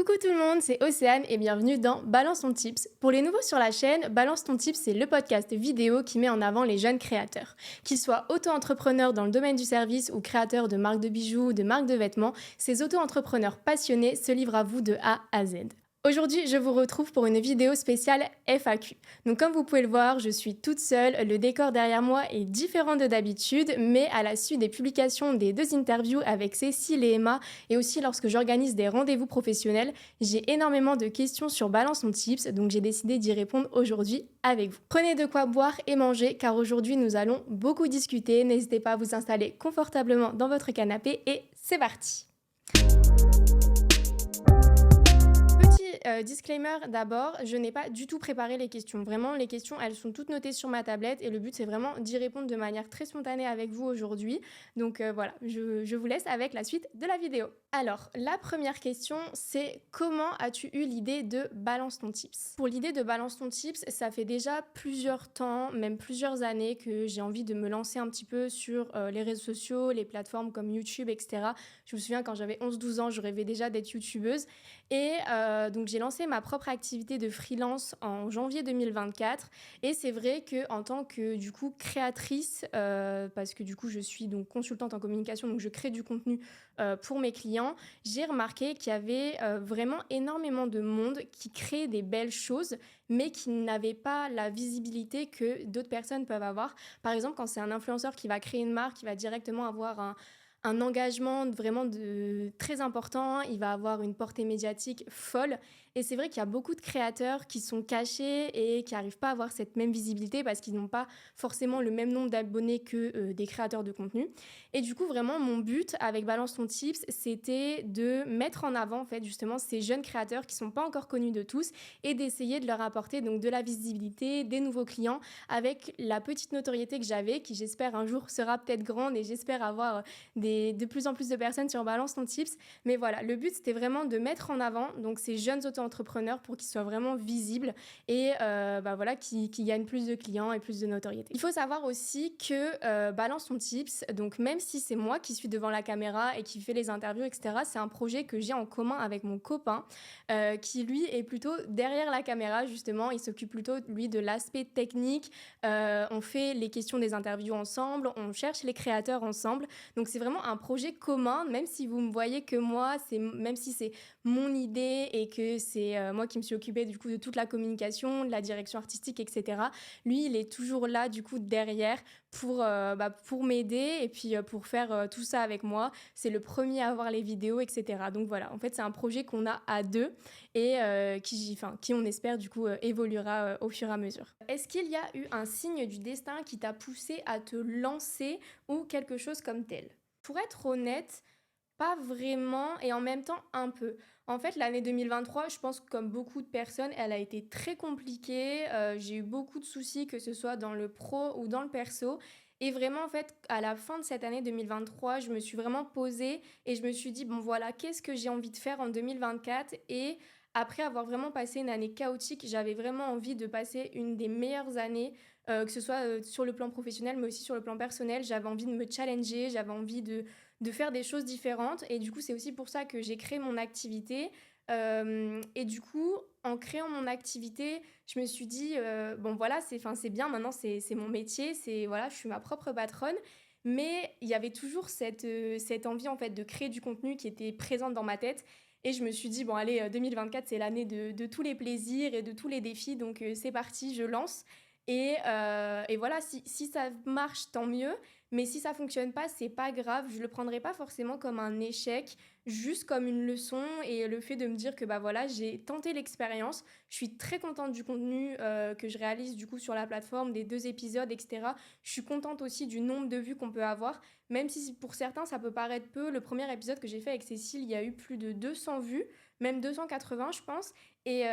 Coucou tout le monde, c'est Océane et bienvenue dans Balance ton Tips. Pour les nouveaux sur la chaîne, Balance ton Tips, c'est le podcast vidéo qui met en avant les jeunes créateurs. Qu'ils soient auto-entrepreneurs dans le domaine du service ou créateurs de marques de bijoux ou de marques de vêtements, ces auto-entrepreneurs passionnés se livrent à vous de A à Z. Aujourd'hui, je vous retrouve pour une vidéo spéciale FAQ. Donc comme vous pouvez le voir, je suis toute seule, le décor derrière moi est différent de d'habitude, mais à la suite des publications des 2 interviews avec Cécile et Emma, et aussi lorsque j'organise des rendez-vous professionnels, j'ai énormément de questions sur Balance ton Tips, donc j'ai décidé d'y répondre aujourd'hui avec vous. Prenez de quoi boire et manger, car aujourd'hui nous allons beaucoup discuter. N'hésitez pas à vous installer confortablement dans votre canapé et c'est parti! Disclaimer d'abord, je n'ai pas du tout préparé les questions. Vraiment, les questions, elles sont toutes notées sur ma tablette et le but, c'est vraiment d'y répondre de manière très spontanée avec vous aujourd'hui. Donc voilà, je vous laisse avec la suite de la vidéo. Alors, la première question, c'est comment as-tu eu l'idée de Balance ton Tips? Pour l'idée de Balance ton Tips, ça fait déjà plusieurs temps, même plusieurs années que j'ai envie de me lancer un petit peu sur les réseaux sociaux, les plateformes comme YouTube, etc. Je me souviens quand j'avais 11-12 ans, je rêvais déjà d'être youtubeuse. Et donc j'ai lancé ma propre activité de freelance en janvier 2024 et c'est vrai que en tant que du coup créatrice, parce que du coup je suis donc consultante en communication, donc je crée du contenu pour mes clients, j'ai remarqué qu'il y avait vraiment énormément de monde qui crée des belles choses mais qui n'avait pas la visibilité que d'autres personnes peuvent avoir. Par exemple, quand c'est un influenceur qui va créer une marque, qui va directement avoir un engagement vraiment très important, il va avoir une portée médiatique folle. Et c'est vrai qu'il y a beaucoup de créateurs qui sont cachés et qui n'arrivent pas à avoir cette même visibilité parce qu'ils n'ont pas forcément le même nombre d'abonnés que des créateurs de contenu. Et du coup, vraiment, mon but avec Balance ton Tips, c'était de mettre en avant en fait, justement ces jeunes créateurs qui ne sont pas encore connus de tous et d'essayer de leur apporter donc, de la visibilité, des nouveaux clients avec la petite notoriété que j'avais, qui j'espère un jour sera peut-être grande et j'espère avoir de plus en plus de personnes sur Balance ton Tips. Mais voilà, le but, c'était vraiment de mettre en avant donc, ces jeunes auto-entrepreneurs pour qu'ils soient vraiment visibles et voilà, qui gagnent plus de clients et plus de notoriété. Il faut savoir aussi que Balance ton Tips, donc même si c'est moi qui suis devant la caméra et qui fait les interviews, etc., c'est un projet que j'ai en commun avec mon copain qui, lui, est plutôt derrière la caméra, justement. Il s'occupe plutôt, lui, de l'aspect technique. On fait les questions des interviews ensemble, on cherche les créateurs ensemble. Donc, c'est vraiment un projet commun, même si vous me voyez que moi, même si c'est mon idée et que c'est moi qui me suis occupée du coup de toute la communication, de la direction artistique, etc. Lui, il est toujours là du coup derrière pour m'aider et puis pour faire tout ça avec moi. C'est le premier à voir les vidéos, etc. Donc voilà, en fait, c'est un projet qu'on a à deux et qui on espère du coup évoluera au fur et à mesure. Est-ce qu'il y a eu un signe du destin qui t'a poussé à te lancer ou quelque chose comme tel? Pour être honnête, pas vraiment et en même temps un peu. En fait, l'année 2023, je pense que comme beaucoup de personnes, elle a été très compliquée. J'ai eu beaucoup de soucis, que ce soit dans le pro ou dans le perso. Et vraiment, en fait, à la fin de cette année 2023, je me suis vraiment posée et je me suis dit, bon voilà, qu'est-ce que j'ai envie de faire en 2024? Et après avoir vraiment passé une année chaotique, j'avais vraiment envie de passer une des meilleures années, que ce soit sur le plan professionnel, mais aussi sur le plan personnel. J'avais envie de me challenger, j'avais envie de faire des choses différentes. Et du coup, c'est aussi pour ça que j'ai créé mon activité. Et du coup, en créant mon activité, je me suis dit, bon voilà, c'est bien, maintenant c'est mon métier, voilà, je suis ma propre patronne. Mais il y avait toujours cette envie en fait de créer du contenu qui était présente dans ma tête. Et je me suis dit, bon allez, 2024, c'est l'année de tous les plaisirs et de tous les défis. Donc c'est parti, je lance. Et voilà, si ça marche, tant mieux. Mais si ça fonctionne pas, c'est pas grave. Je le prendrai pas forcément comme un échec, juste comme une leçon et le fait de me dire que bah voilà, j'ai tenté l'expérience. Je suis très contente du contenu que je réalise du coup sur la plateforme, des 2 épisodes, etc. Je suis contente aussi du nombre de vues qu'on peut avoir, même si pour certains ça peut paraître peu. Le premier épisode que j'ai fait avec Cécile, il y a eu plus de 200 vues, même 280 je pense. Et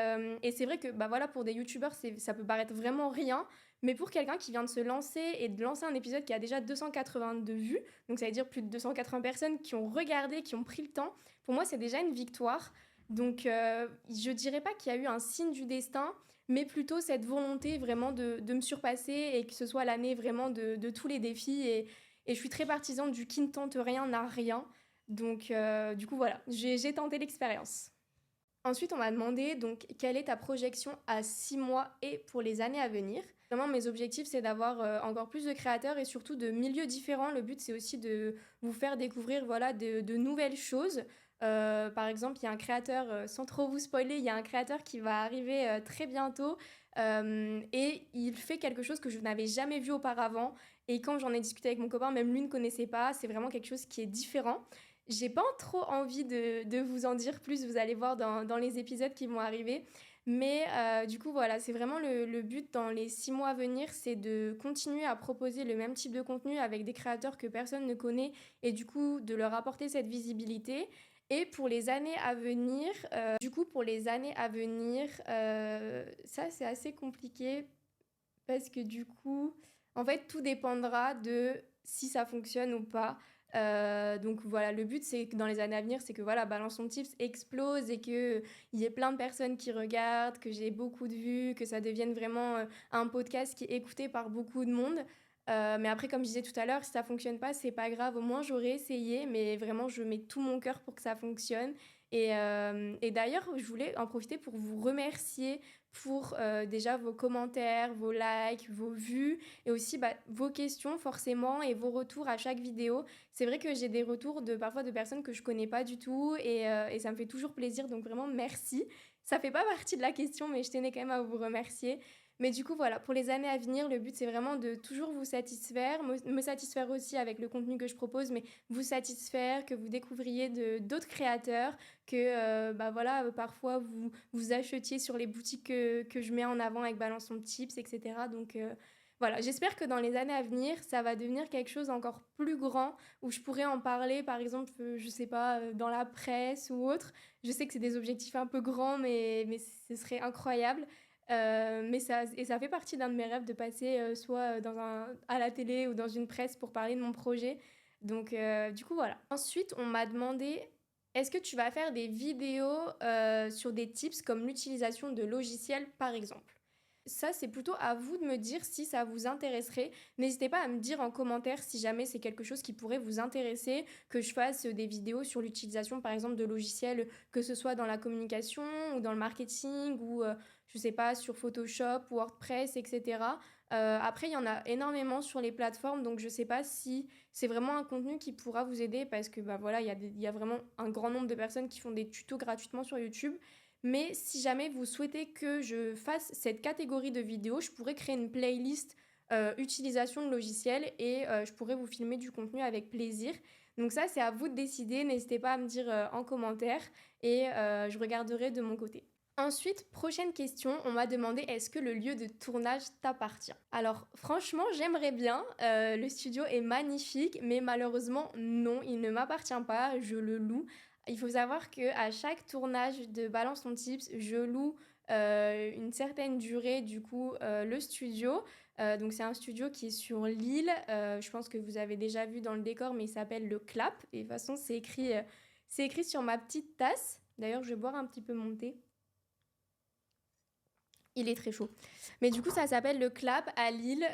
c'est vrai que bah voilà, pour des youtubeurs, ça peut paraître vraiment rien. Mais pour quelqu'un qui vient de se lancer et de lancer un épisode qui a déjà 282 vues, donc ça veut dire plus de 280 personnes qui ont regardé, qui ont pris le temps, pour moi c'est déjà une victoire. Donc je dirais pas qu'il y a eu un signe du destin, mais plutôt cette volonté vraiment de me surpasser et que ce soit l'année vraiment de tous les défis. Et je suis très partisane du qui ne tente rien n'a rien. Donc du coup voilà, j'ai tenté l'expérience. Ensuite, on m'a demandé donc quelle est ta projection à 6 mois et pour les années à venir. Vraiment, mes objectifs, c'est d'avoir encore plus de créateurs et surtout de milieux différents. Le but, c'est aussi de vous faire découvrir voilà, de nouvelles choses. Par exemple, il y a un créateur, sans trop vous spoiler, il y a un créateur qui va arriver très bientôt et il fait quelque chose que je n'avais jamais vu auparavant. Et quand j'en ai discuté avec mon copain, même lui ne connaissait pas. C'est vraiment quelque chose qui est différent. J'ai pas trop envie de vous en dire plus, vous allez voir dans les épisodes qui vont arriver. Mais du coup, voilà, c'est vraiment le but dans les 6 mois à venir, c'est de continuer à proposer le même type de contenu avec des créateurs que personne ne connaît et du coup de leur apporter cette visibilité. Et pour les années à venir, pour les années à venir, ça c'est assez compliqué parce que du coup, en fait, tout dépendra de si ça fonctionne ou pas. Donc voilà, le but c'est que dans les années à venir, c'est que voilà, Balance ton Tips explose et qu'il y ait plein de personnes qui regardent, que j'ai beaucoup de vues, que ça devienne vraiment un podcast qui est écouté par beaucoup de monde. Mais après, comme je disais tout à l'heure, si ça fonctionne pas, c'est pas grave. Au moins, j'aurais essayé, mais vraiment, je mets tout mon cœur pour que ça fonctionne. Et d'ailleurs, je voulais en profiter pour vous remercier pour déjà vos commentaires, vos likes, vos vues et aussi vos questions forcément et vos retours à chaque vidéo. C'est vrai que j'ai des retours parfois de personnes que je connais pas du tout et ça me fait toujours plaisir, donc vraiment merci. Ça fait pas partie de la question, mais je tenais quand même à vous remercier. Mais du coup, voilà, pour les années à venir, le but c'est vraiment de toujours vous satisfaire, me satisfaire aussi avec le contenu que je propose, mais vous satisfaire, que vous découvriez d'autres créateurs, que voilà, parfois vous achetiez sur les boutiques que je mets en avant avec Balance ton Tips, etc. Donc voilà, j'espère que dans les années à venir, ça va devenir quelque chose encore plus grand où je pourrais en parler, par exemple, je sais pas, dans la presse ou autre. Je sais que c'est des objectifs un peu grands, mais ce serait incroyable. Ça fait partie d'un de mes rêves de passer soit à la télé ou dans une presse pour parler de mon projet. Donc, du coup, voilà. Ensuite, on m'a demandé est-ce que tu vas faire des vidéos sur des tips comme l'utilisation de logiciels, par exemple? Ça, c'est plutôt à vous de me dire si ça vous intéresserait. N'hésitez pas à me dire en commentaire si jamais c'est quelque chose qui pourrait vous intéresser, que je fasse des vidéos sur l'utilisation, par exemple, de logiciels, que ce soit dans la communication ou dans le marketing ou, je sais pas, sur Photoshop, WordPress, etc. Après, il y en a énormément sur les plateformes, donc je sais pas si c'est vraiment un contenu qui pourra vous aider parce que, voilà, il y a vraiment un grand nombre de personnes qui font des tutos gratuitement sur YouTube. Mais si jamais vous souhaitez que je fasse cette catégorie de vidéos, je pourrais créer une playlist utilisation de logiciels et je pourrais vous filmer du contenu avec plaisir. Donc ça, c'est à vous de décider. N'hésitez pas à me dire en commentaire et je regarderai de mon côté. Ensuite, prochaine question, on m'a demandé est-ce que le lieu de tournage t'appartient? Alors franchement, j'aimerais bien, le studio est magnifique, mais malheureusement non, il ne m'appartient pas, je le loue. Il faut savoir qu'à chaque tournage de Balance ton Tips, je loue une certaine durée du coup le studio. Donc c'est un studio qui est sur Lille, je pense que vous avez déjà vu dans le décor, mais il s'appelle le Clap. Et de toute façon, c'est écrit sur ma petite tasse. D'ailleurs, je vais boire un petit peu mon thé. Il est très chaud. Mais du coup, ça s'appelle le Clap à Lille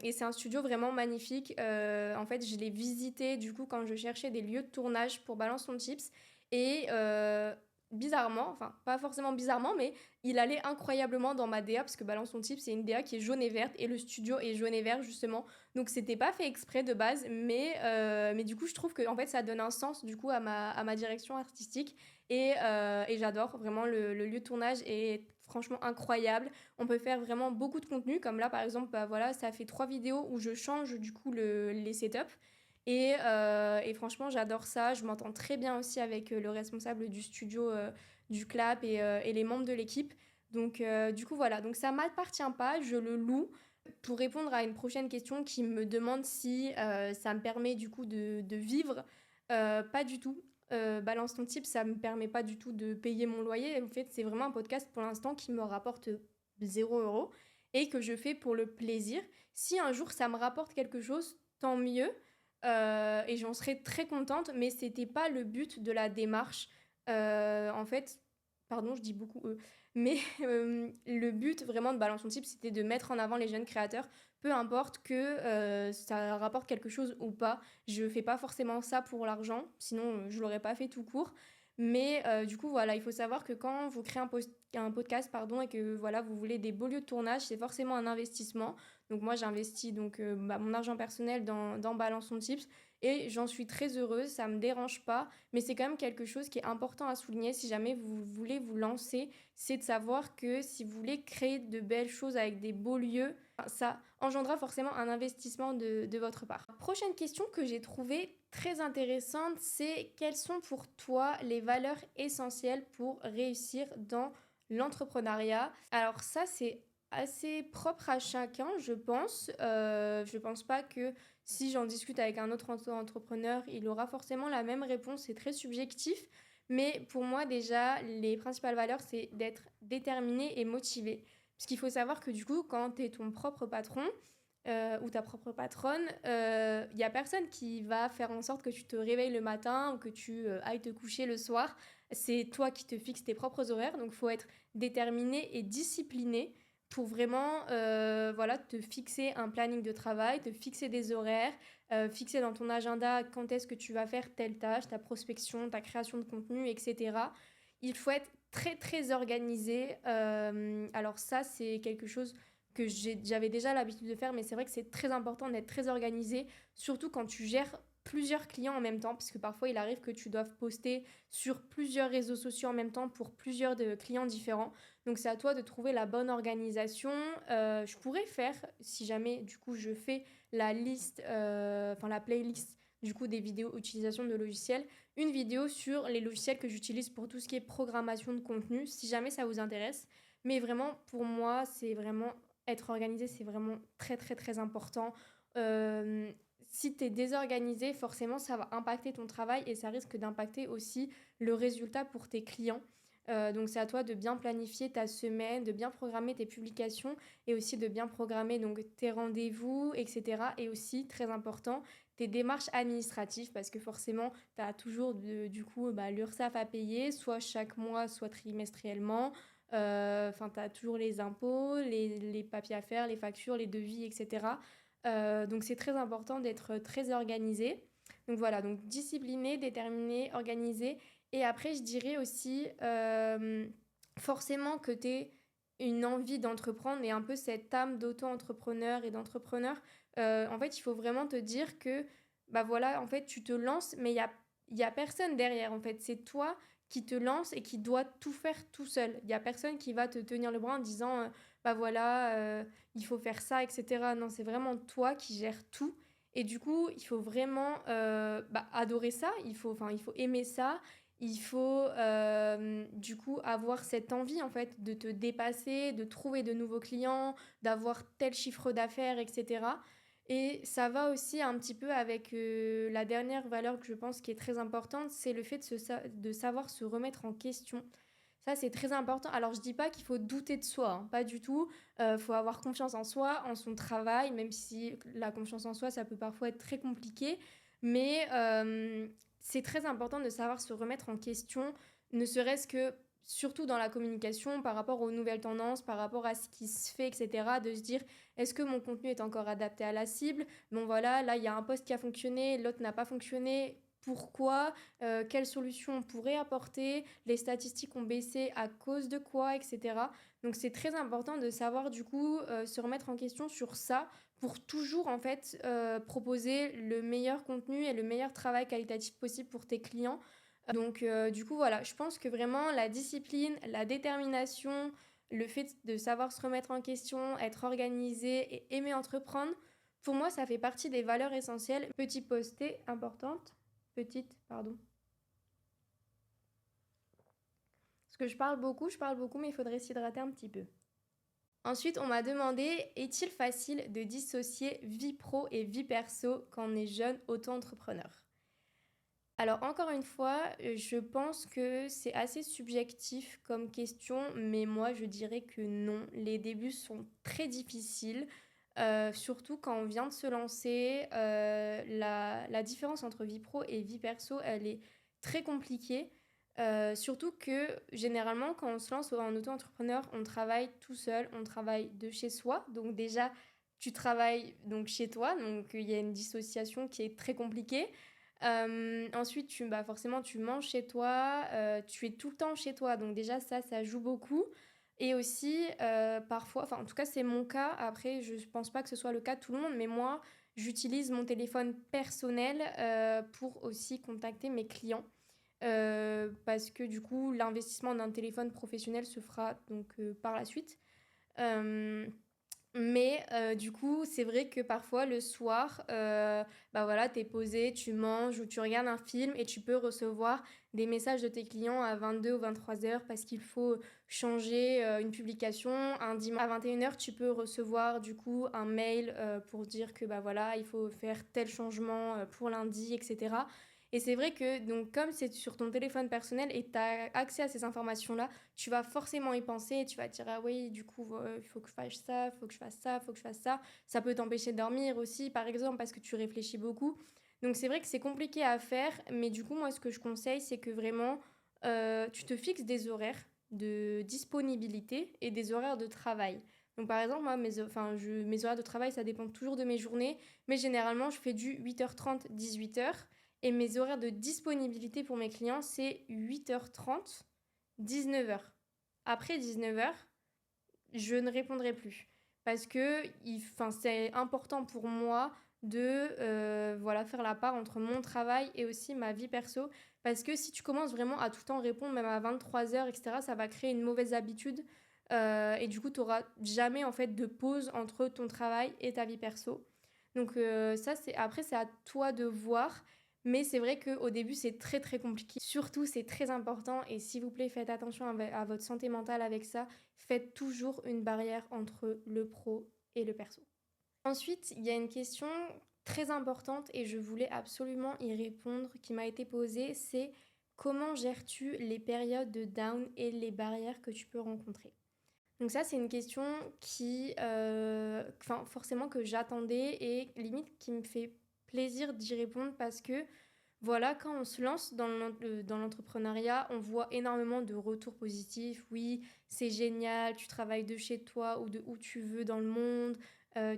et c'est un studio vraiment magnifique. En fait, je l'ai visité du coup quand je cherchais des lieux de tournage pour Balance ton Tips et bizarrement, enfin pas forcément bizarrement, mais il allait incroyablement dans ma DA parce que Balance ton Tips c'est une DA qui est jaune et verte et le studio est jaune et vert justement. Donc c'était pas fait exprès de base, mais du coup je trouve que en fait ça donne un sens du coup à ma direction artistique et j'adore vraiment le lieu de tournage est franchement incroyable. On peut faire vraiment beaucoup de contenu, comme là par exemple, voilà, ça fait 3 vidéos où je change du coup les setups. Et franchement, j'adore ça. Je m'entends très bien aussi avec le responsable du studio du Clap et les membres de l'équipe. Donc du coup, voilà. Donc ça m'appartient pas, je le loue. Pour répondre à une prochaine question qui me demande si ça me permet du coup de vivre, pas du tout. Balance ton type, ça me permet pas du tout de payer mon loyer. En fait, c'est vraiment un podcast pour l'instant qui me rapporte 0 € et que je fais pour le plaisir. Si un jour ça me rapporte quelque chose, tant mieux. Et j'en serais très contente, mais c'était pas le but de la démarche. En fait, pardon, je dis beaucoup mais le but vraiment de Balance ton type, c'était de mettre en avant les jeunes créateurs, peu importe que ça rapporte quelque chose ou pas. Je fais pas forcément ça pour l'argent, sinon je l'aurais pas fait tout court. Mais du coup, voilà, il faut savoir que quand vous créez un podcast, pardon, et que voilà, vous voulez des beaux lieux de tournage, c'est forcément un investissement. Donc moi, j'investis donc mon argent personnel dans Balance ton Tips et j'en suis très heureuse, ça me dérange pas, mais c'est quand même quelque chose qui est important à souligner si jamais vous voulez vous lancer, c'est de savoir que si vous voulez créer de belles choses avec des beaux lieux, ça engendrera forcément un investissement de votre part. Prochaine question que j'ai trouvée très intéressante, c'est quelles sont pour toi les valeurs essentielles pour réussir dans l'entrepreneuriat? Alors ça, c'est assez propre à chacun, je pense. Je pense pas que si j'en discute avec un autre entrepreneur, il aura forcément la même réponse. C'est très subjectif. Mais pour moi, déjà, les principales valeurs, c'est d'être déterminé et motivé. Parce qu'il faut savoir que du coup, quand tu es ton propre patron ou ta propre patronne, il n'y a personne qui va faire en sorte que tu te réveilles le matin ou que tu ailles te coucher le soir. C'est toi qui te fixes tes propres horaires. Donc, il faut être déterminé et discipliné pour vraiment voilà, te fixer un planning de travail, te fixer des horaires, fixer dans ton agenda quand est-ce que tu vas faire telle tâche, ta prospection, ta création de contenu, etc. Il faut être très très organisé. Alors ça, c'est quelque chose que j'avais déjà l'habitude de faire, mais c'est vrai que c'est très important d'être très organisé, surtout quand tu gères plusieurs clients en même temps, parce que parfois il arrive que tu doives poster sur plusieurs réseaux sociaux en même temps pour plusieurs clients différents. Donc c'est à toi de trouver la bonne organisation. Je pourrais faire, si jamais du coup je fais la liste, enfin la playlist du coup des vidéos utilisation de logiciels, une vidéo sur les logiciels que j'utilise pour tout ce qui est programmation de contenu, si jamais ça vous intéresse. Mais vraiment, pour moi, c'est vraiment être organisé, c'est vraiment très très très important. Euh, Si tu es désorganisé, forcément, ça va impacter ton travail et ça risque d'impacter aussi le résultat pour tes clients. Donc c'est à toi de bien planifier ta semaine, de bien programmer tes publications et aussi de bien programmer donc tes rendez-vous, etc. Et aussi, très important, tes démarches administratives parce que forcément, tu as toujours du coup l'URSSAF à payer, soit chaque mois, soit trimestriellement. Enfin, tu as toujours les impôts, les papiers à faire, les factures, les devis, etc. Donc c'est très important d'être très organisé. Donc voilà, donc discipliné, déterminé, organisé. Et après, je dirais aussi forcément que tu aies une envie d'entreprendre et un peu cette âme d'auto-entrepreneur et d'entrepreneur. En fait, il faut vraiment te dire que, bah voilà, en fait, tu te lances, mais il y a personne derrière. En fait, c'est toi qui te lance et qui doit tout faire tout seul. Il y a personne qui va te tenir le bras en disant, bah voilà, il faut faire ça, etc. Non, c'est vraiment toi qui gères tout. Et du coup, il faut vraiment adorer ça, il faut aimer ça, il faut du coup avoir cette envie en fait de te dépasser, de trouver de nouveaux clients, d'avoir tel chiffre d'affaires, etc. Et ça va aussi un petit peu avec la dernière valeur que je pense qui est très importante, c'est le fait de savoir se remettre en question. Ça, c'est très important. Alors, je dis pas qu'il faut douter de soi, hein, pas du tout. Faut avoir confiance en soi, en son travail, même si la confiance en soi, ça peut parfois être très compliqué. Mais c'est très important de savoir se remettre en question, ne serait-ce que, surtout dans la communication, par rapport aux nouvelles tendances, par rapport à ce qui se fait, etc. De se dire, est-ce que mon contenu est encore adapté à la cible? Bon, voilà, là, il y a un post qui a fonctionné, l'autre n'a pas fonctionné. Pourquoi, quelles solutions on pourrait apporter, les statistiques ont baissé à cause de quoi, etc. Donc c'est très important de savoir du coup se remettre en question sur ça pour toujours en fait proposer le meilleur contenu et le meilleur travail qualitatif possible pour tes clients. Donc du coup voilà, je pense que vraiment la discipline, la détermination, le fait de savoir se remettre en question, être organisé et aimer entreprendre, pour moi ça fait partie des valeurs essentielles. Petit posté importante. Petite, pardon. Parce que je parle beaucoup, mais il faudrait s'hydrater un petit peu. Ensuite, on m'a demandé, est-il facile de dissocier vie pro et vie perso quand on est jeune auto-entrepreneur? Alors encore une fois, je pense que c'est assez subjectif comme question, mais moi je dirais que non. Les débuts sont très difficiles, surtout quand on vient de se lancer. La différence entre vie pro et vie perso, elle est très compliquée. Surtout que généralement, quand on se lance en auto-entrepreneur, on travaille tout seul, on travaille de chez soi. Donc déjà, tu travailles donc chez toi, donc il y a une dissociation qui est très compliquée. Ensuite, forcément, tu manges chez toi, tu es tout le temps chez toi. Donc déjà, ça joue beaucoup. Et aussi, parfois, enfin, en tout cas, c'est mon cas. Après, je pense pas que ce soit le cas de tout le monde, mais moi, j'utilise mon téléphone personnel pour aussi contacter mes clients. Parce que du coup, l'investissement d'un téléphone professionnel se fera donc par la suite. Euh, mais du coup, c'est vrai que parfois le soir, voilà, t'es posé, tu manges ou tu regardes un film et tu peux recevoir des messages de tes clients à 22 ou 23 heures parce qu'il faut changer une publication. Un dimanche à 21 heures, tu peux recevoir du coup un mail pour dire que voilà, il faut faire tel changement pour lundi, etc. Et c'est vrai que donc comme c'est sur ton téléphone personnel et tu as accès à ces informations-là, tu vas forcément y penser et tu vas te dire ah oui du coup il faut que je fasse ça, il faut que je fasse ça, il faut que je fasse ça. Ça peut t'empêcher de dormir aussi par exemple parce que tu réfléchis beaucoup. Donc c'est vrai que c'est compliqué à faire, mais du coup moi ce que je conseille c'est que vraiment tu te fixes des horaires de disponibilité et des horaires de travail. Donc par exemple moi mes horaires de travail ça dépend toujours de mes journées, mais généralement je fais du 8h30 18h et mes horaires de disponibilité pour mes clients c'est 8h30 19h. Après 19h, je ne répondrai plus. Parce que c'est important pour moi de faire la part entre mon travail et aussi ma vie perso. Parce que si tu commences vraiment à tout le temps répondre, même à 23h, etc., ça va créer une mauvaise habitude. Et du coup, tu n'auras jamais en fait de pause entre ton travail et ta vie perso. Donc après, c'est à toi de voir. Mais c'est vrai qu'au début, c'est très très compliqué. Surtout, c'est très important. Et s'il vous plaît, faites attention à votre santé mentale avec ça. Faites toujours une barrière entre le pro et le perso. Ensuite, il y a une question très importante et je voulais absolument y répondre qui m'a été posée, c'est comment gères-tu les périodes de down et les barrières que tu peux rencontrer? Donc ça, c'est une question forcément que j'attendais et limite qui me fait plaisir d'y répondre parce que voilà, quand on se lance dans l'entrepreneuriat, on voit énormément de retours positifs. Oui, c'est génial, tu travailles de chez toi ou de où tu veux dans le monde,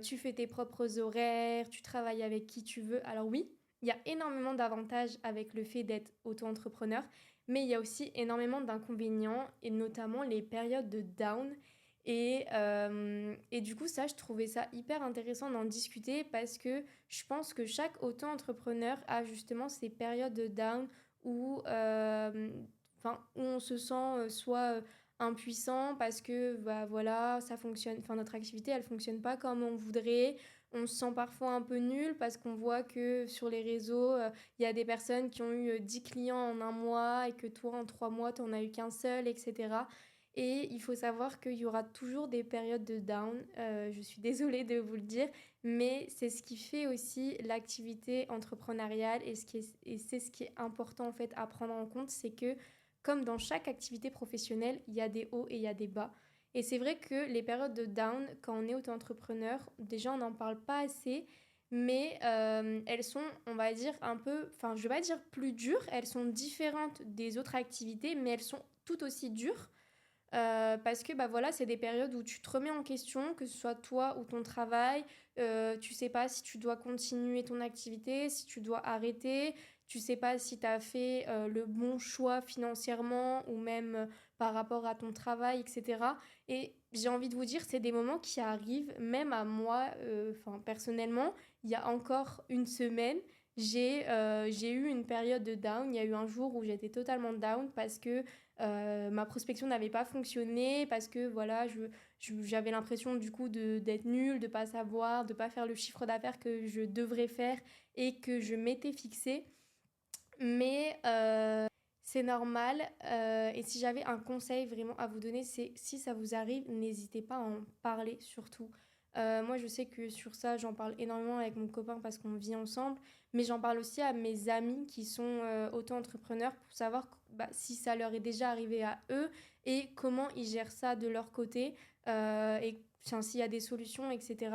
tu fais tes propres horaires, tu travailles avec qui tu veux. Alors oui, il y a énormément d'avantages avec le fait d'être auto-entrepreneur, mais il y a aussi énormément d'inconvénients, et notamment les périodes de down. Et du coup, ça, je trouvais ça hyper intéressant d'en discuter parce que je pense que chaque auto-entrepreneur a justement ces périodes de down où, où on se sent soit impuissant parce que voilà, ça fonctionne, notre activité, elle fonctionne pas comme on voudrait. On se sent parfois un peu nul parce qu'on voit que sur les réseaux, il y a des personnes qui ont eu 10 clients en un mois et que toi, en 3 mois, tu n'en as eu qu'un seul, etc. Et il faut savoir qu'il y aura toujours des périodes de down. Je suis désolée de vous le dire, mais c'est ce qui fait aussi l'activité entrepreneuriale et c'est ce qui est important en fait à prendre en compte, c'est que comme dans chaque activité professionnelle, il y a des hauts et il y a des bas. Et c'est vrai que les périodes de down, quand on est auto-entrepreneur, déjà on n'en parle pas assez, mais elles sont, on va dire, un peu, je vais pas dire plus dures, elles sont différentes des autres activités, mais elles sont tout aussi dures. Parce que voilà, c'est des périodes où tu te remets en question, que ce soit toi ou ton travail. Tu sais pas si tu dois continuer ton activité, si tu dois arrêter. Tu sais pas si tu as fait le bon choix financièrement ou même par rapport à ton travail, etc. Et j'ai envie de vous dire, c'est des moments qui arrivent même à moi, personnellement. Il y a encore une semaine, j'ai eu une période de down. Il y a eu un jour où j'étais totalement down parce que ma prospection n'avait pas fonctionné parce que voilà, j'avais l'impression du coup d'être nulle, de pas savoir, de pas faire le chiffre d'affaires que je devrais faire et que je m'étais fixé. Mais c'est normal. Et si j'avais un conseil vraiment à vous donner, c'est si ça vous arrive, n'hésitez pas à en parler surtout. Moi, je sais que sur ça, j'en parle énormément avec mon copain parce qu'on vit ensemble, mais j'en parle aussi à mes amis qui sont auto-entrepreneurs pour savoir si ça leur est déjà arrivé à eux et comment ils gèrent ça de leur côté et s'il y a des solutions, etc.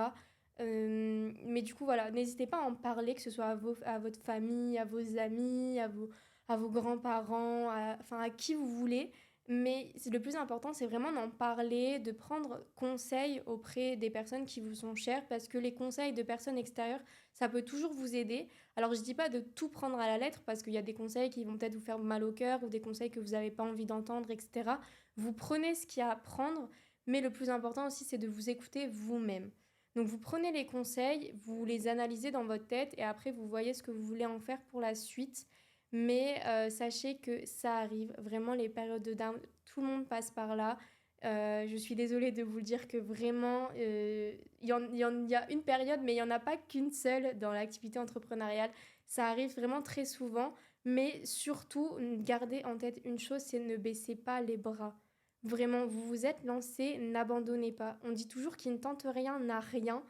Mais du coup, voilà, n'hésitez pas à en parler, que ce soit à votre famille, à vos amis, à vos grands-parents, à qui vous voulez. Mais le plus important, c'est vraiment d'en parler, de prendre conseil auprès des personnes qui vous sont chères, parce que les conseils de personnes extérieures, ça peut toujours vous aider. Alors, je dis pas de tout prendre à la lettre, parce qu'il y a des conseils qui vont peut-être vous faire mal au cœur, ou des conseils que vous n'avez pas envie d'entendre, etc. Vous prenez ce qu'il y a à prendre, mais le plus important aussi, c'est de vous écouter vous-même. Donc, vous prenez les conseils, vous les analysez dans votre tête, et après, vous voyez ce que vous voulez en faire pour la suite. Mais sachez que ça arrive, vraiment les périodes de down, tout le monde passe par là. Je suis désolée de vous le dire que vraiment, il y a une période, mais il n'y en a pas qu'une seule dans l'activité entrepreneuriale. Ça arrive vraiment très souvent, mais surtout, gardez en tête une chose, c'est ne baissez pas les bras. Vraiment, vous vous êtes lancé, n'abandonnez pas. On dit toujours qui ne tente rien n'a rien.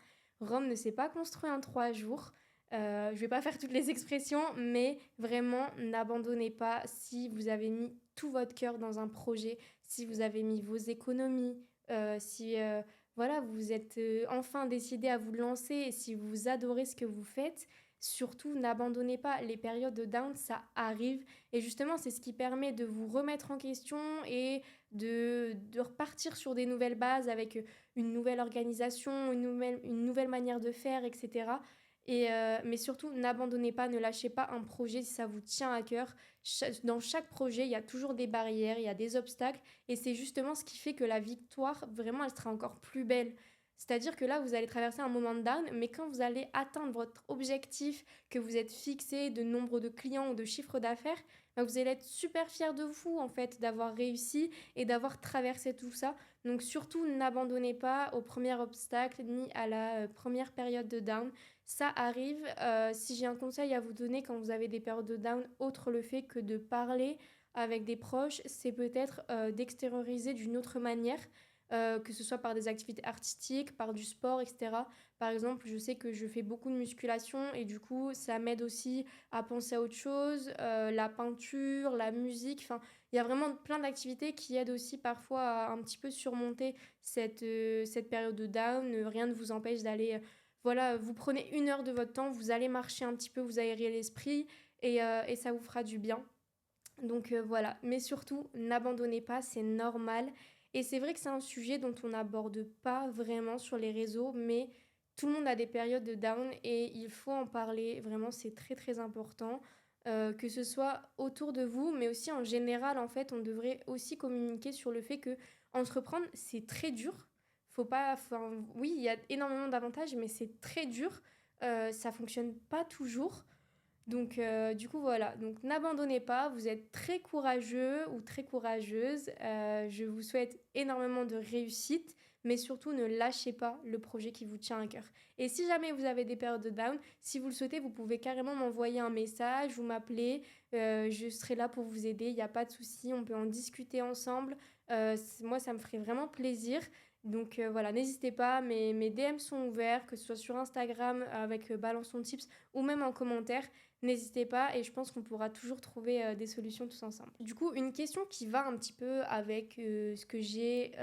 Rome ne s'est pas construit en 3 jours. Je vais pas faire toutes les expressions, mais vraiment, n'abandonnez pas si vous avez mis tout votre cœur dans un projet, si vous avez mis vos économies, si voilà, vous êtes enfin décidé à vous lancer et si vous adorez ce que vous faites, surtout n'abandonnez pas. Les périodes de down, ça arrive et justement, c'est ce qui permet de vous remettre en question et de repartir sur des nouvelles bases avec une nouvelle organisation, une nouvelle manière de faire, etc. Mais surtout, n'abandonnez pas, ne lâchez pas un projet si ça vous tient à cœur. Dans chaque projet, il y a toujours des barrières, il y a des obstacles. Et c'est justement ce qui fait que la victoire, vraiment, elle sera encore plus belle. C'est-à-dire que là, vous allez traverser un moment de down, mais quand vous allez atteindre votre objectif, que vous êtes fixé de nombre de clients ou de chiffre d'affaires, bah, vous allez être super fier de vous, en fait, d'avoir réussi et d'avoir traversé tout ça. Donc surtout, n'abandonnez pas au premier obstacle ni à la première période de down. Ça arrive. Si j'ai un conseil à vous donner quand vous avez des périodes de down, autre le fait que de parler avec des proches, c'est peut-être d'extérioriser d'une autre manière, que ce soit par des activités artistiques, par du sport, etc. Par exemple, je sais que je fais beaucoup de musculation et du coup, ça m'aide aussi à penser à autre chose, la peinture, la musique, enfin, il y a vraiment plein d'activités qui aident aussi parfois à un petit peu surmonter cette période de down. Rien ne vous empêche d'aller voilà, vous prenez 1 heure de votre temps, vous allez marcher un petit peu, vous aérez l'esprit et ça vous fera du bien. Donc voilà, mais surtout, n'abandonnez pas, c'est normal. Et c'est vrai que c'est un sujet dont on n'aborde pas vraiment sur les réseaux, mais tout le monde a des périodes de down et il faut en parler. Vraiment, c'est très très important. Que ce soit autour de vous, mais aussi en général, en fait, on devrait aussi communiquer sur le fait que entreprendre, c'est très dur. Faut pas, enfin, oui, il y a énormément d'avantages, mais c'est très dur. Ça fonctionne pas toujours. Donc, du coup, voilà. Donc, n'abandonnez pas. Vous êtes très courageux ou très courageuse. Je vous souhaite énormément de réussite, mais surtout, ne lâchez pas le projet qui vous tient à cœur. Et si jamais vous avez des périodes de down, si vous le souhaitez, vous pouvez carrément m'envoyer un message ou m'appeler. Je serai là pour vous aider. Il n'y a pas de souci. On peut en discuter ensemble. Moi, ça me ferait vraiment plaisir. Donc voilà, n'hésitez pas, mes DM sont ouverts, que ce soit sur Instagram avec Balançons Tips ou même en commentaire. N'hésitez pas et je pense qu'on pourra toujours trouver des solutions tous ensemble. Du coup, une question qui va un petit peu avec ce que j'ai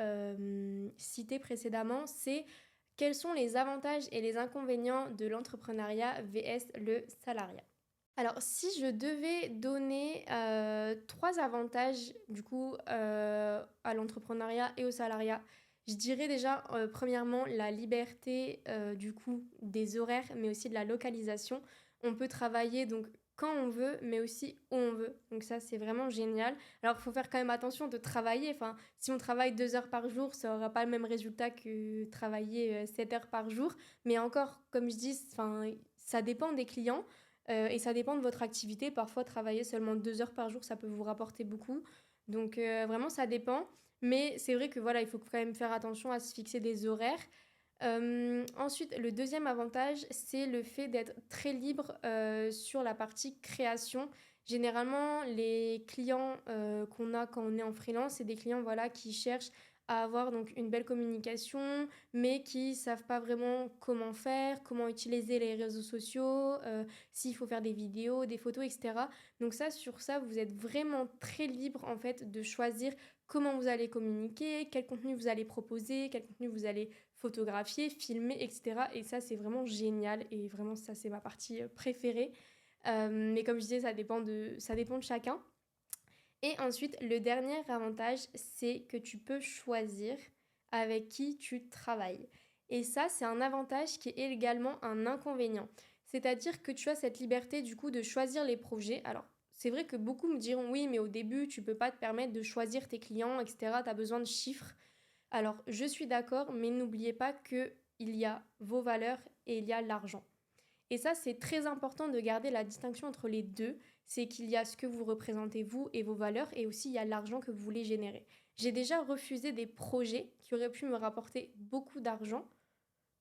cité précédemment, c'est quels sont les avantages et les inconvénients de l'entrepreneuriat vs le salariat. Alors, si je devais donner 3 avantages du coup à l'entrepreneuriat et au salariat, je dirais déjà premièrement la liberté du coup des horaires, mais aussi de la localisation. On peut travailler donc quand on veut, mais aussi où on veut. Donc ça, c'est vraiment génial. Alors, il faut faire quand même attention de travailler. Enfin, si on travaille 2 heures par jour, ça n'aura pas le même résultat que travailler 7 heures par jour. Mais encore, comme je dis, enfin, ça dépend des clients. Et ça dépend de votre activité. Parfois, travailler seulement 2 heures par jour, ça peut vous rapporter beaucoup. Donc, vraiment, ça dépend. Mais c'est vrai que voilà, il faut quand même faire attention à se fixer des horaires. Ensuite, le deuxième avantage, c'est le fait d'être très libre sur la partie création. Généralement, les clients qu'on a quand on est en freelance, c'est des clients voilà, qui cherchent à avoir donc une belle communication, mais qui savent pas vraiment comment faire, comment utiliser les réseaux sociaux, s'il faut faire des vidéos, des photos, etc. Donc ça, sur ça, vous êtes vraiment très libre en fait de choisir comment vous allez communiquer, quel contenu vous allez proposer, quel contenu vous allez photographier, filmer, etc. Et ça, c'est vraiment génial. Et vraiment, ça, c'est ma partie préférée. Mais comme je disais, ça dépend de chacun. Et ensuite, le dernier avantage, c'est que tu peux choisir avec qui tu travailles. Et ça, c'est un avantage qui est également un inconvénient. C'est-à-dire que tu as cette liberté du coup de choisir les projets. Alors, c'est vrai que beaucoup me diront oui, mais au début, tu peux pas te permettre de choisir tes clients, etc. Tu as besoin de chiffres. Alors, je suis d'accord, mais n'oubliez pas qu'il y a vos valeurs et il y a l'argent. Et ça, c'est très important de garder la distinction entre les deux. C'est qu'il y a ce que vous représentez vous et vos valeurs, et aussi il y a l'argent que vous voulez générer. J'ai déjà refusé des projets qui auraient pu me rapporter beaucoup d'argent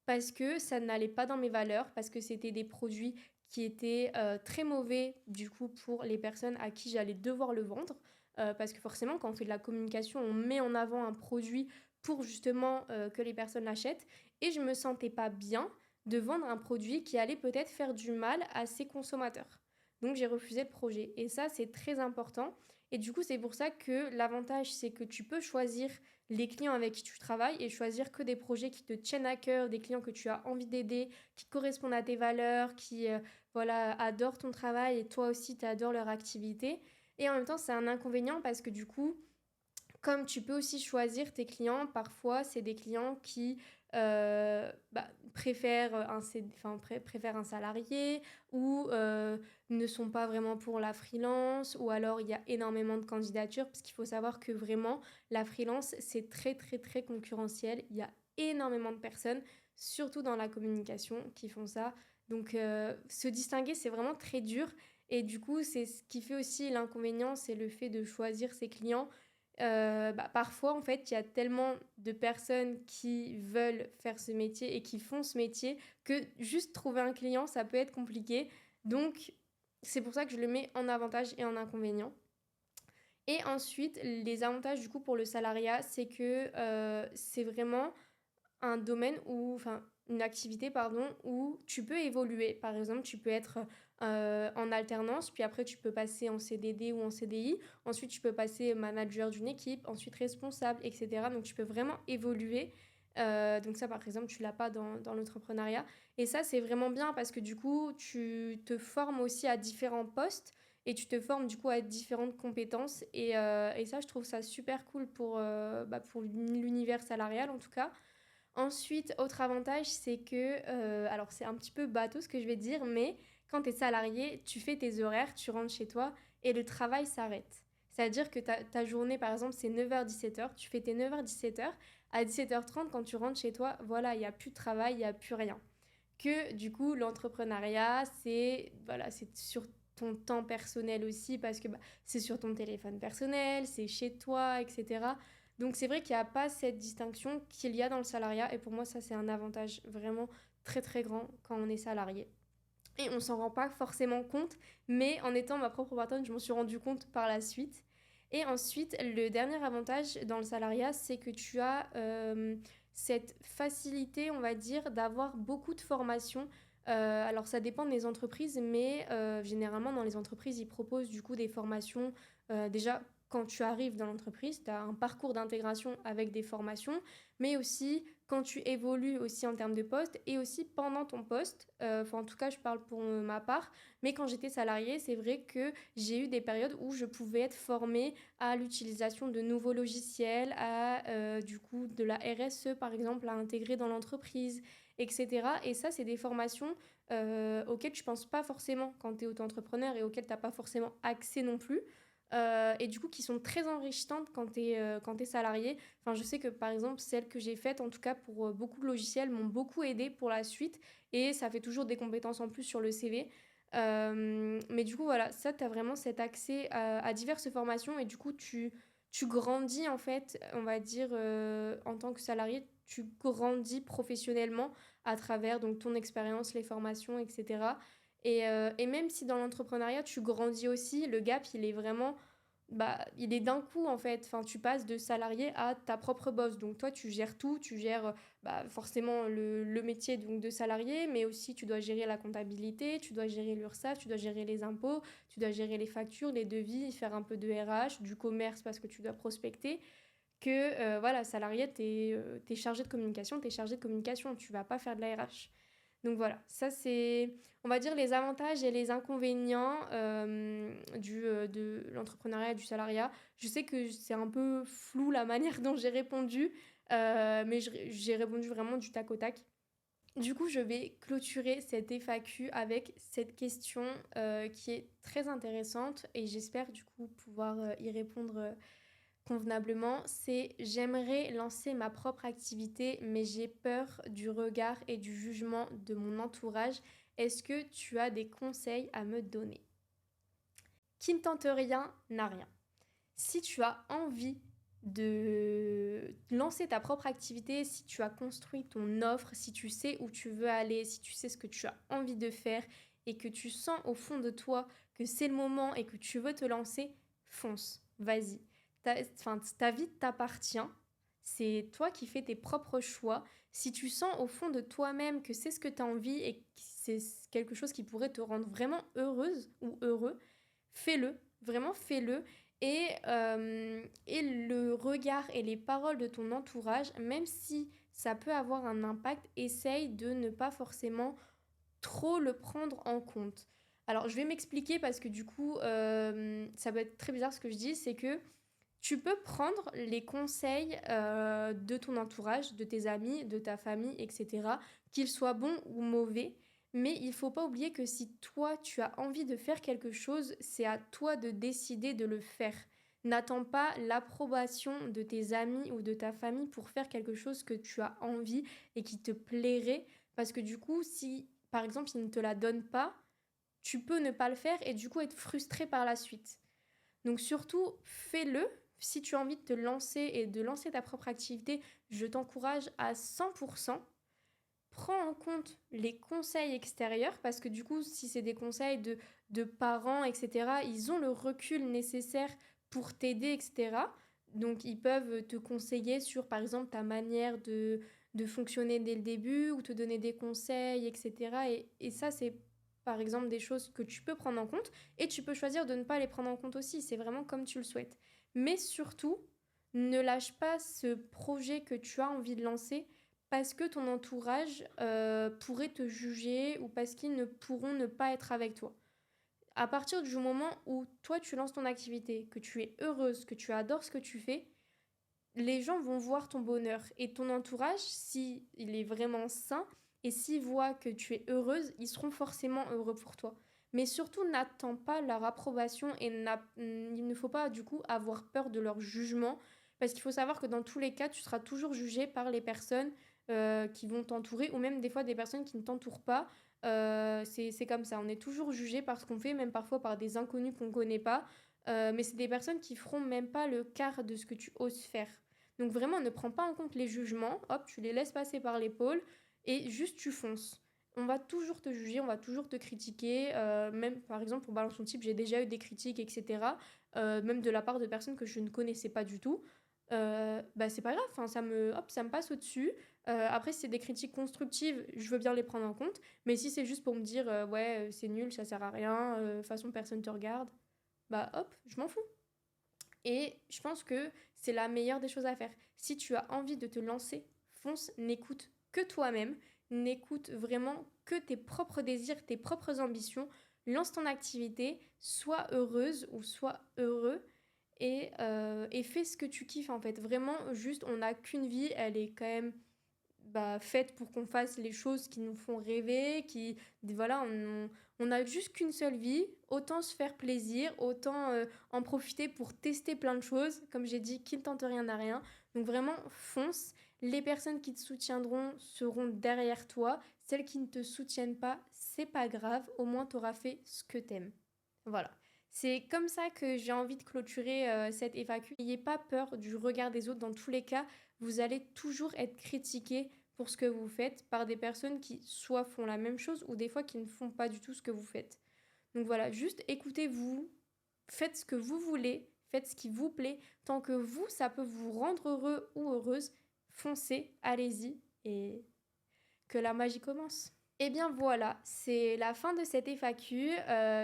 parce que ça n'allait pas dans mes valeurs, parce que c'était des produits qui étaient très mauvais du coup pour les personnes à qui j'allais devoir le vendre. Parce que forcément, quand on fait de la communication, on met en avant un produit pour justement que les personnes l'achètent. Et je me sentais pas bien de vendre un produit qui allait peut-être faire du mal à ses consommateurs. Donc j'ai refusé le projet. Et ça, c'est très important. Et du coup, c'est pour ça que l'avantage, c'est que tu peux choisir les clients avec qui tu travailles et choisir que des projets qui te tiennent à cœur, des clients que tu as envie d'aider, qui correspondent à tes valeurs, qui voilà, adorent ton travail et toi aussi tu adores leur activité. Et en même temps, c'est un inconvénient parce que du coup, comme tu peux aussi choisir tes clients, parfois c'est des clients qui préfèrent préfèrent un salarié ou ne sont pas vraiment pour la freelance, ou alors il y a énormément de candidatures, parce qu'il faut savoir que vraiment la freelance c'est très très très concurrentiel. Il y a énormément de personnes, surtout dans la communication, qui font ça. Donc se distinguer c'est vraiment très dur, et du coup c'est ce qui fait aussi l'inconvénient, c'est le fait de choisir ses clients. Parfois, en fait, il y a tellement de personnes qui veulent faire ce métier et qui font ce métier que juste trouver un client, ça peut être compliqué. Donc, c'est pour ça que je le mets en avantage et en inconvénient. Et ensuite, les avantages du coup pour le salariat, c'est que c'est vraiment un domaine où, enfin, une activité, pardon, où tu peux évoluer. Par exemple, tu peux être en alternance, puis après, tu peux passer en CDD ou en CDI. Ensuite, tu peux passer manager d'une équipe, ensuite responsable, etc. Donc, tu peux vraiment évoluer. Donc ça, par exemple, tu l'as pas dans l'entrepreneuriat. Et ça, c'est vraiment bien parce que du coup, tu te formes aussi à différents postes et tu te formes du coup à différentes compétences. Et ça, je trouve ça super cool pour l'univers salarial en tout cas. Ensuite, autre avantage, c'est que, alors c'est un petit peu bateau ce que je vais dire, mais quand tu es salarié, tu fais tes horaires, tu rentres chez toi et le travail s'arrête. C'est-à-dire que ta journée, par exemple, c'est 9h-17h, tu fais tes 9h-17h, à 17h30, quand tu rentres chez toi, voilà, il n'y a plus de travail, il n'y a plus rien. Que du coup, l'entrepreneuriat, c'est voilà, c'est sur ton temps personnel aussi, parce que c'est sur ton téléphone personnel, c'est chez toi, etc. Donc c'est vrai qu'il n'y a pas cette distinction qu'il y a dans le salariat, et pour moi ça c'est un avantage vraiment très très grand quand on est salarié. Et on s'en rend pas forcément compte, mais en étant ma propre patronne, je m'en suis rendu compte par la suite. Et ensuite, le dernier avantage dans le salariat, c'est que tu as cette facilité, on va dire, d'avoir beaucoup de formations. Alors ça dépend des entreprises, mais généralement dans les entreprises, ils proposent du coup des formations. Déjà, quand tu arrives dans l'entreprise, tu as un parcours d'intégration avec des formations, mais aussi quand tu évolues aussi en termes de poste, et aussi pendant ton poste. En tout cas, je parle pour ma part, mais quand j'étais salariée, c'est vrai que j'ai eu des périodes où je pouvais être formée à l'utilisation de nouveaux logiciels, à du coup de la RSE par exemple, à intégrer dans l'entreprise, etc. Et ça, c'est des formations auxquelles tu ne penses pas forcément quand tu es auto-entrepreneur, et auxquelles tu n'as pas forcément accès non plus. Et du coup qui sont très enrichissantes quand t'es salarié. Enfin, je sais que par exemple celles que j'ai faites, en tout cas pour beaucoup de logiciels, m'ont beaucoup aidé pour la suite, et ça fait toujours des compétences en plus sur le CV. Mais du coup voilà, ça tu as vraiment cet accès à diverses formations, et du coup tu grandis en fait, on va dire, en tant que salarié, tu grandis professionnellement à travers donc ton expérience, les formations, etc. Et même si dans l'entrepreneuriat, tu grandis aussi, le gap, il est vraiment, il est d'un coup en fait. Enfin, tu passes de salarié à ta propre boss. Donc toi, tu gères tout, tu gères forcément le métier donc, de salarié, mais aussi tu dois gérer la comptabilité, tu dois gérer l'URSSAF, tu dois gérer les impôts, tu dois gérer les factures, les devis, faire un peu de RH, du commerce parce que tu dois prospecter. Que voilà, salarié, t'es chargé de communication, tu vas pas faire de la RH. Donc voilà, ça c'est, on va dire, les avantages et les inconvénients de l'entrepreneuriat et du salariat. Je sais que c'est un peu flou la manière dont j'ai répondu, mais j'ai répondu vraiment du tac au tac. Du coup, je vais clôturer cette FAQ avec cette question qui est très intéressante et j'espère du coup pouvoir y répondre convenablement. C'est: j'aimerais lancer ma propre activité, mais j'ai peur du regard et du jugement de mon entourage. Est-ce que tu as des conseils à me donner? Qui ne tente rien n'a rien. Si tu as envie de lancer ta propre activité, si tu as construit ton offre, si tu sais où tu veux aller, si tu sais ce que tu as envie de faire et que tu sens au fond de toi que c'est le moment et que tu veux te lancer, fonce, vas-y. Ta vie t'appartient, c'est toi qui fais tes propres choix. Si tu sens au fond de toi-même que c'est ce que tu as envie et que c'est quelque chose qui pourrait te rendre vraiment heureuse ou heureux, fais-le, vraiment fais-le. Et le regard et les paroles de ton entourage, même si ça peut avoir un impact, essaye de ne pas forcément trop le prendre en compte. Alors, je vais m'expliquer parce que du coup, ça peut être très bizarre ce que je dis, c'est que tu peux prendre les conseils de ton entourage, de tes amis, de ta famille, etc., qu'ils soient bons ou mauvais, mais il faut pas oublier que si toi, tu as envie de faire quelque chose, c'est à toi de décider de le faire. N'attends pas l'approbation de tes amis ou de ta famille pour faire quelque chose que tu as envie et qui te plairait, parce que du coup, si par exemple ils ne te la donnent pas, tu peux ne pas le faire et du coup être frustré par la suite. Donc surtout, fais-le. Si tu as envie de te lancer et de lancer ta propre activité, je t'encourage à 100%. Prends en compte les conseils extérieurs parce que du coup, si c'est des conseils de parents, etc., ils ont le recul nécessaire pour t'aider, etc. Donc, ils peuvent te conseiller sur, par exemple, ta manière de fonctionner dès le début ou te donner des conseils, etc. Et ça, c'est, par exemple, des choses que tu peux prendre en compte et tu peux choisir de ne pas les prendre en compte aussi. C'est vraiment comme tu le souhaites. Mais surtout, ne lâche pas ce projet que tu as envie de lancer parce que ton entourage pourrait te juger ou parce qu'ils ne pourront ne pas être avec toi. À partir du moment où toi tu lances ton activité, que tu es heureuse, que tu adores ce que tu fais, les gens vont voir ton bonheur. Et ton entourage, si il est vraiment sain et s'ils voient que tu es heureuse, ils seront forcément heureux pour toi. Mais surtout, n'attends pas leur approbation et il ne faut pas du coup avoir peur de leur jugement parce qu'il faut savoir que dans tous les cas, tu seras toujours jugé par les personnes qui vont t'entourer ou même des fois des personnes qui ne t'entourent pas. C'est comme ça, on est toujours jugé par ce qu'on fait, même parfois par des inconnus qu'on ne connaît pas. Mais c'est des personnes qui feront même pas le quart de ce que tu oses faire. Donc vraiment, ne prends pas en compte les jugements, hop, tu les laisses passer par l'épaule et juste tu fonces. On va toujours te juger, on va toujours te critiquer, même par exemple pour Balance ton type, j'ai déjà eu des critiques, etc. Même de la part de personnes que je ne connaissais pas du tout. Bah c'est pas grave, hein, ça me passe au-dessus. Après, si c'est des critiques constructives, je veux bien les prendre en compte. Mais si c'est juste pour me dire, ouais, c'est nul, ça sert à rien, de toute façon, personne te regarde, bah hop, je m'en fous. Et je pense que c'est la meilleure des choses à faire. Si tu as envie de te lancer, fonce, n'écoute que toi-même, n'écoute vraiment que tes propres désirs, tes propres ambitions, lance ton activité, sois heureuse ou sois heureux et fais ce que tu kiffes en fait. Vraiment, juste, on n'a qu'une vie, elle est quand même faite pour qu'on fasse les choses qui nous font rêver, voilà, on a juste qu'une seule vie, autant se faire plaisir, autant en profiter pour tester plein de choses. Comme j'ai dit, qui ne tente rien n'a rien. Donc vraiment, fonce. Les personnes qui te soutiendront seront derrière toi. Celles qui ne te soutiennent pas, c'est pas grave. Au moins, tu auras fait ce que t'aimes. Voilà. C'est comme ça que j'ai envie de clôturer cette FAQ. N'ayez pas peur du regard des autres. Dans tous les cas, vous allez toujours être critiqué pour ce que vous faites par des personnes qui soit font la même chose ou des fois qui ne font pas du tout ce que vous faites. Donc voilà, juste écoutez-vous, faites ce que vous voulez, faites ce qui vous plaît. Tant que vous, ça peut vous rendre heureux ou heureuse, foncez, allez-y et que la magie commence. Eh bien voilà, c'est la fin de cette FAQ.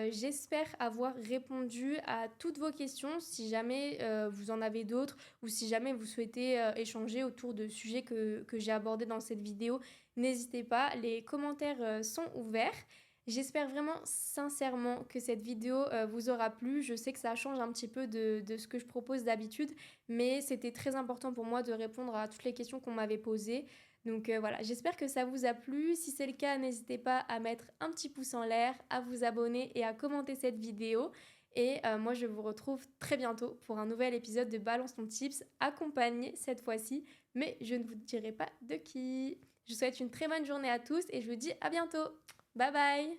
J'espère avoir répondu à toutes vos questions. Si jamais vous en avez d'autres ou si jamais vous souhaitez échanger autour de sujets que j'ai abordés dans cette vidéo, n'hésitez pas. Les commentaires sont ouverts. J'espère vraiment sincèrement que cette vidéo vous aura plu. Je sais que ça change un petit peu de ce que je propose d'habitude, mais c'était très important pour moi de répondre à toutes les questions qu'on m'avait posées. Donc voilà, j'espère que ça vous a plu. Si c'est le cas, n'hésitez pas à mettre un petit pouce en l'air, à vous abonner et à commenter cette vidéo. Et moi, je vous retrouve très bientôt pour un nouvel épisode de Balance ton Tips, accompagné cette fois-ci, mais je ne vous dirai pas de qui. Je vous souhaite une très bonne journée à tous et je vous dis à bientôt. Bye bye!